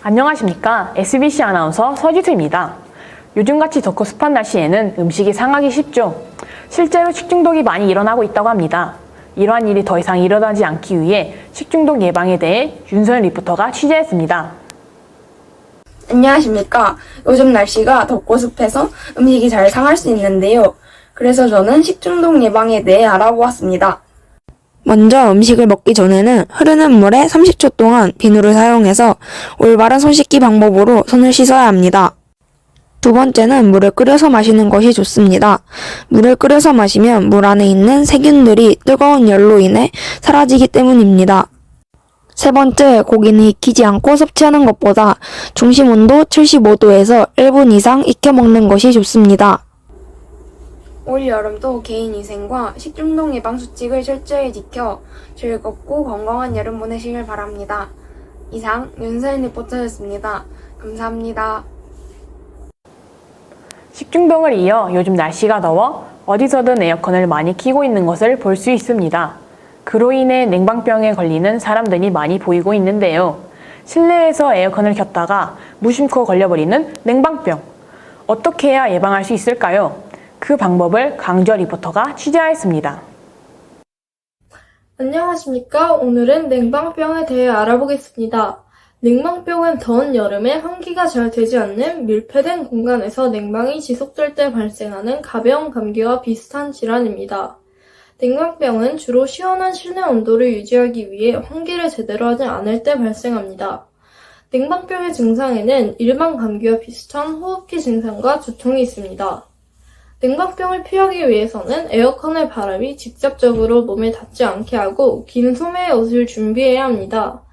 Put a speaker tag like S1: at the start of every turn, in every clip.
S1: 안녕하십니까. SBC 아나운서 서지수입니다. 요즘같이 덥고 습한 날씨에는 음식이 상하기 쉽죠. 실제로 식중독이 많이 일어나고 있다고 합니다. 이러한 일이 더 이상 일어나지 않기 위해 식중독 예방에 대해 윤소연 리포터가 취재했습니다.
S2: 안녕하십니까. 요즘 날씨가 덥고 습해서 음식이 잘 상할 수 있는데요. 그래서 저는 식중독 예방에 대해 알아보았습니다. 먼저 음식을 먹기 전에는 흐르는 물에 30초 동안 비누를 사용해서 올바른 손 씻기 방법으로 손을 씻어야 합니다. 두 번째는 물을 끓여서 마시는 것이 좋습니다. 물을 끓여서 마시면 물 안에 있는 세균들이 뜨거운 열로 인해 사라지기 때문입니다. 세 번째, 고기는 익히지 않고 섭취하는 것보다 중심 온도 75도에서 1분 이상 익혀 먹는 것이 좋습니다. 올 여름도 개인위생과 식중독 예방 수칙을 철저히 지켜 즐겁고 건강한 여름 보내시길 바랍니다. 이상 윤서연 리포터였습니다. 감사합니다.
S1: 식중독을 이어 요즘 날씨가 더워 어디서든 에어컨을 많이 켜고 있는 것을 볼 수 있습니다. 그로 인해 냉방병에 걸리는 사람들이 많이 보이고 있는데요. 실내에서 에어컨을 켰다가 무심코 걸려버리는 냉방병. 어떻게 해야 예방할 수 있을까요? 그 방법을 강주아 리포터가 취재하였습니다.
S3: 안녕하십니까. 오늘은 냉방병에 대해 알아보겠습니다. 냉방병은 더운 여름에 환기가 잘 되지 않는 밀폐된 공간에서 냉방이 지속될 때 발생하는 가벼운 감기와 비슷한 질환입니다. 냉방병은 주로 시원한 실내 온도를 유지하기 위해 환기를 제대로 하지 않을 때 발생합니다. 냉방병의 증상에는 일반 감기와 비슷한 호흡기 증상과 두통이 있습니다. 냉방병을 피하기 위해서는 에어컨의 바람이 직접적으로 몸에 닿지 않게 하고 긴 소매의 옷을 준비해야 합니다.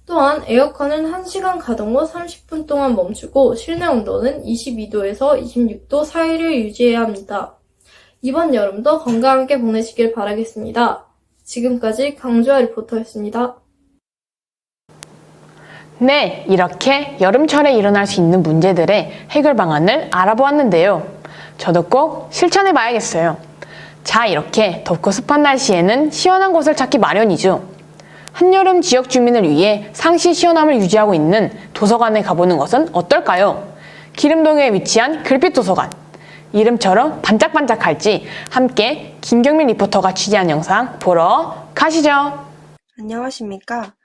S3: 또한 에어컨은 1시간 가동 후 30분 동안 멈추고 실내 온도는 22도에서 26도 사이를 유지해야 합니다. 이번 여름도 건강하게 보내시길 바라겠습니다. 지금까지 강주아 리포터였습니다.
S1: 네, 이렇게 여름철에 일어날 수 있는 문제들의 해결 방안을 알아보았는데요. 저도 꼭 실천해봐야겠어요. 자, 이렇게 덥고 습한 날씨에는 시원한 곳을 찾기 마련이죠. 한여름 지역 주민을 위해 상시 시원함을 유지하고 있는 도서관에 가보는 것은 어떨까요? 기름동에 위치한 글빛도서관. 이름처럼 반짝반짝할지 함께 김경민 리포터가 취재한 영상 보러 가시죠.
S4: 안녕하십니까.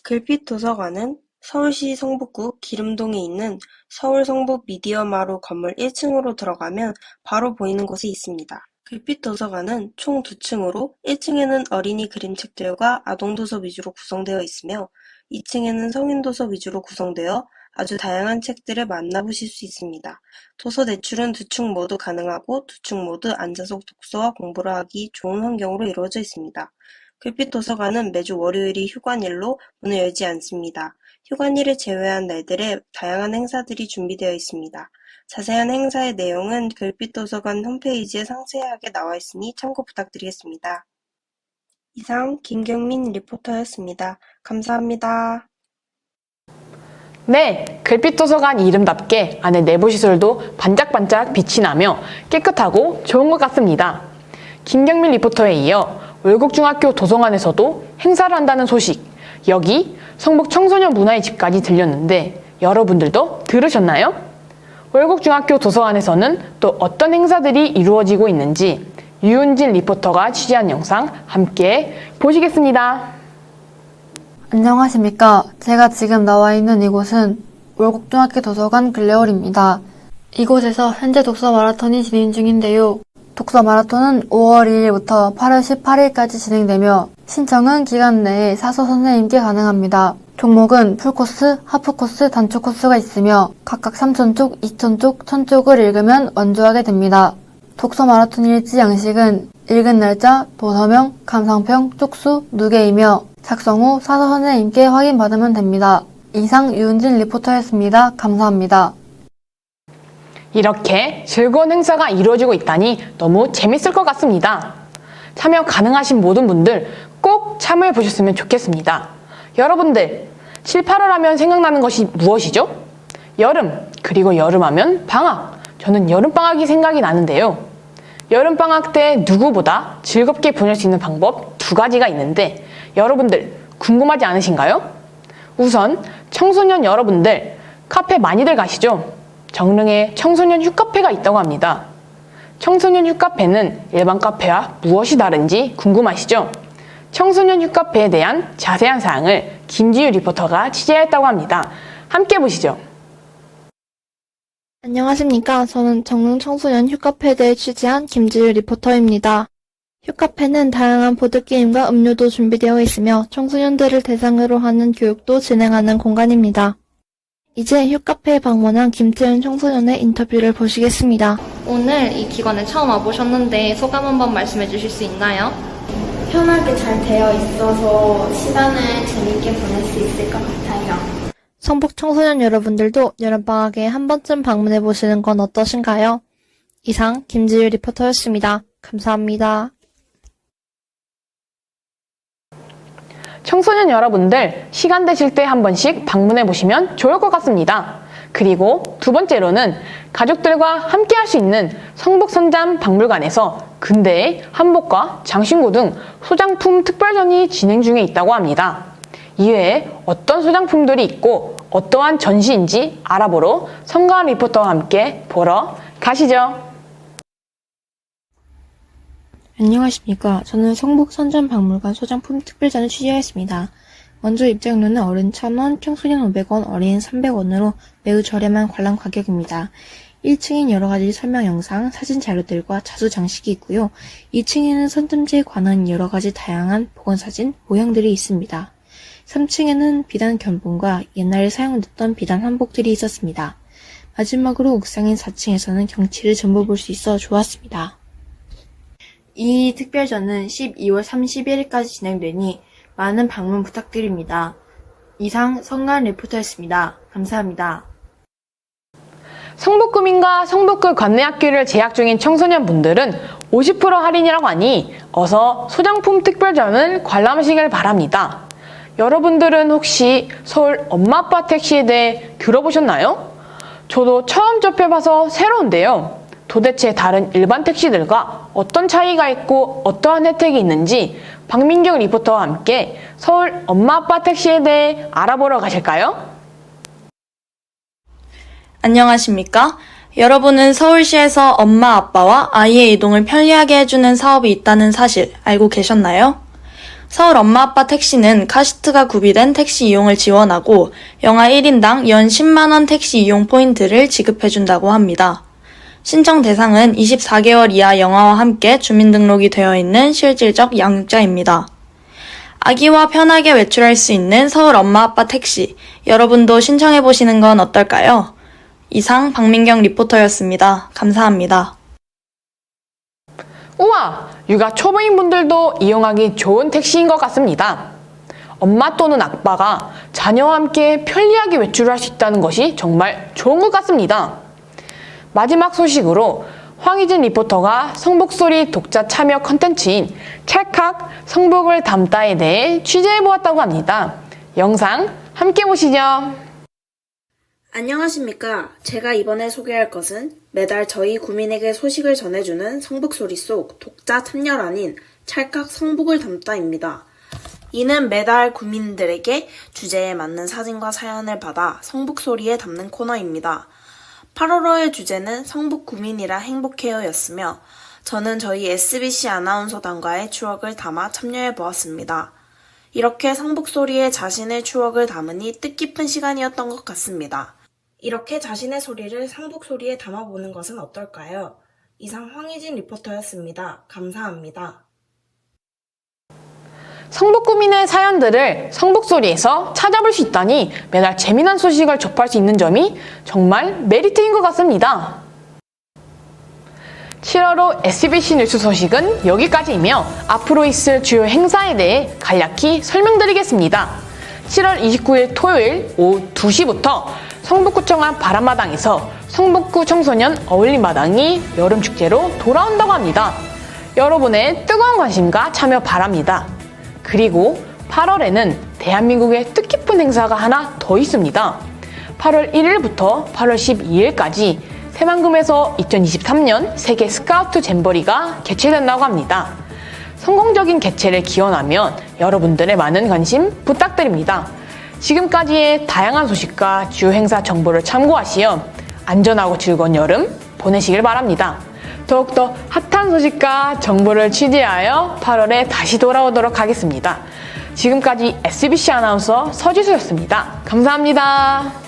S4: 글빛도서관은 서울시 성북구 기름동에 있는 서울 성북 미디어마루 건물 1층으로 들어가면 바로 보이는 곳에 있습니다. 글빛도서관은 총 2층으로 1층에는 어린이 그림책들과 아동도서 위주로 구성되어 있으며 2층에는 성인도서 위주로 구성되어 아주 다양한 책들을 만나보실 수 있습니다. 도서 대출은 2층 모두 가능하고 2층 모두 앉아서 독서와 공부를 하기 좋은 환경으로 이루어져 있습니다. 글빛도서관은 매주 월요일이 휴관일로 문을 열지 않습니다. 휴관일을 제외한 날들에 다양한 행사들이 준비되어 있습니다. 자세한 행사의 내용은 글빛도서관 홈페이지에 상세하게 나와 있으니 참고 부탁드리겠습니다. 이상 김경민 리포터였습니다. 감사합니다.
S1: 네, 글빛도서관 이름답게 안에 내부 시설도 반짝반짝 빛이 나며 깨끗하고 좋은 것 같습니다. 김경민 리포터에 이어 월곡중학교 도서관에서도 행사를 한다는 소식, 여기 성북 청소년 문화의 집까지 들렸는데 여러분들도 들으셨나요? 월곡중학교 도서관에서는 또 어떤 행사들이 이루어지고 있는지 유은진 리포터가 취재한 영상 함께 보시겠습니다.
S5: 안녕하십니까. 제가 지금 나와 있는 이곳은 월곡중학교 도서관 글레홀입니다. 이곳에서 현재 독서 마라톤이 진행 중인데요. 독서 마라톤은 5월 2일부터 8월 18일까지 진행되며 신청은 기간 내에 사서 선생님께 가능합니다. 종목은 풀코스, 하프코스, 단축 코스가 있으며 각각 3,000쪽, 2,000쪽, 1,000쪽을 읽으면 완주하게 됩니다. 독서 마라톤 일지 양식은 읽은 날짜, 도서명, 감상평, 쪽수, 누계이며 작성 후 사서 선생님께 확인받으면 됩니다. 이상 유은진 리포터였습니다. 감사합니다.
S1: 이렇게 즐거운 행사가 이루어지고 있다니 너무 재밌을 것 같습니다. 참여 가능하신 모든 분들 꼭 참여해 보셨으면 좋겠습니다. 여러분들, 7, 8월 하면 생각나는 것이 무엇이죠? 여름, 그리고 여름 하면 방학. 저는 여름방학이 생각이 나는데요. 여름방학 때 누구보다 즐겁게 보낼 수 있는 방법 2가지가 있는데 여러분들 궁금하지 않으신가요? 우선 청소년 여러분들 카페 많이들 가시죠? 정릉에 청소년 휴카페가 있다고 합니다. 청소년 휴카페는 일반 카페와 무엇이 다른지 궁금하시죠? 청소년 휴카페에 대한 자세한 사항을 김지유 리포터가 취재했다고 합니다. 함께 보시죠.
S6: 안녕하십니까. 저는 정릉 청소년 휴카페에 대해 취재한 김지유 리포터입니다. 휴카페는 다양한 보드게임과 음료도 준비되어 있으며 청소년들을 대상으로 하는 교육도 진행하는 공간입니다. 이제 휴카페에 방문한 김태윤 청소년의 인터뷰를 보시겠습니다. 오늘 이 기관에 처음 와보셨는데 소감 한번 말씀해 주실 수 있나요?
S2: 편하게 잘 되어 있어서 시간을 재밌게 보낼 수 있을 것 같아요.
S6: 성북 청소년 여러분들도 여름방학에 한 번쯤 방문해 보시는 건 어떠신가요? 이상 김지유 리포터였습니다. 감사합니다.
S1: 청소년 여러분들 시간 되실 때 한 번씩 방문해 보시면 좋을 것 같습니다. 그리고 2번째로는 가족들과 함께 할 수 있는 성북선잠 박물관에서 근대의 한복과 장신구 등 소장품 특별전이 진행 중에 있다고 합니다. 이외에 어떤 소장품들이 있고 어떠한 전시인지 알아보러 성가은 리포터와 함께 보러 가시죠.
S7: 안녕하십니까. 저는 성북선전박물관 소장품 특별전을 취재하였습니다. 먼저 입장료는 어른 1,000원, 청소년 500원, 어린 300원으로 매우 저렴한 관람 가격입니다. 1층엔 여러가지 설명 영상, 사진 자료들과 자수 장식이 있고요. 2층에는 선점제에 관한 여러가지 다양한 복원사진, 모형들이 있습니다. 3층에는 비단 견본과 옛날에 사용됐던 비단 한복들이 있었습니다. 마지막으로 옥상인 4층에서는 경치를 전부 볼 수 있어 좋았습니다. 이 특별전은 12월 31일까지 진행되니 많은 방문 부탁드립니다. 이상 성가은 리포터였습니다. 감사합니다.
S1: 성북구민과 성북구 관내학교를 재학 중인 청소년분들은 50% 할인이라고 하니 어서 소장품 특별전을 관람하시길 바랍니다. 여러분들은 혹시 서울 엄마아빠 택시에 대해 들어보셨나요? 저도 처음 접해봐서 새로운데요. 도대체 다른 일반 택시들과 어떤 차이가 있고 어떠한 혜택이 있는지 박민경 리포터와 함께 서울 엄마아빠 택시에 대해 알아보러 가실까요?
S8: 안녕하십니까? 여러분은 서울시에서 엄마, 아빠와 아이의 이동을 편리하게 해주는 사업이 있다는 사실 알고 계셨나요? 서울 엄마, 아빠 택시는 카시트가 구비된 택시 이용을 지원하고 영하 1인당 연 10만원 택시 이용 포인트를 지급해준다고 합니다. 신청 대상은 24개월 이하 영아와 함께 주민등록이 되어 있는 실질적 양육자입니다. 아기와 편하게 외출할 수 있는 서울 엄마, 아빠 택시, 여러분도 신청해보시는 건 어떨까요? 이상 박민경 리포터였습니다. 감사합니다.
S1: 우와! 육아 초보인분들도 이용하기 좋은 택시인 것 같습니다. 엄마 또는 아빠가 자녀와 함께 편리하게 외출을 할 수 있다는 것이 정말 좋은 것 같습니다. 마지막 소식으로 황희진 리포터가 성북소리 독자 참여 컨텐츠인 찰칵 성북을 담다에 대해 취재해보았다고 합니다. 영상 함께 보시죠.
S2: 안녕하십니까. 제가 이번에 소개할 것은 매달 저희 구민에게 소식을 전해주는 성북소리 속 독자 참여란인 찰칵 성북을 담다입니다. 이는 매달 구민들에게 주제에 맞는 사진과 사연을 받아 성북소리에 담는 코너입니다. 8월호의 주제는 성북구민이라 행복해요였으며 저는 저희 SBC 아나운서단과의 추억을 담아 참여해보았습니다. 이렇게 성북소리에 자신의 추억을 담으니 뜻깊은 시간이었던 것 같습니다. 이렇게 자신의 소리를 성북소리에 담아보는 것은 어떨까요? 이상 황희진 리포터였습니다. 감사합니다.
S1: 성북구민의 사연들을 성북소리에서 찾아볼 수 있다니 매달 재미난 소식을 접할 수 있는 점이 정말 메리트인 것 같습니다. 7월호 SBC 뉴스 소식은 여기까지이며 앞으로 있을 주요 행사에 대해 간략히 설명드리겠습니다. 7월 29일 토요일 오후 2시부터 성북구청 앞 바람마당에서 성북구 청소년 어울림마당이 여름축제로 돌아온다고 합니다. 여러분의 뜨거운 관심과 참여 바랍니다. 그리고 8월에는 대한민국의 뜻깊은 행사가 하나 더 있습니다. 8월 1일부터 8월 12일까지 새만금에서 2023년 세계 스카우트 잼버리가 개최된다고 합니다. 성공적인 개최를 기원하면 여러분들의 많은 관심 부탁드립니다. 지금까지의 다양한 소식과 주요 행사 정보를 참고하시어 안전하고 즐거운 여름 보내시길 바랍니다. 더욱더 핫한 소식과 정보를 취재하여 8월에 다시 돌아오도록 하겠습니다. 지금까지 SBC 아나운서 서지수였습니다. 감사합니다.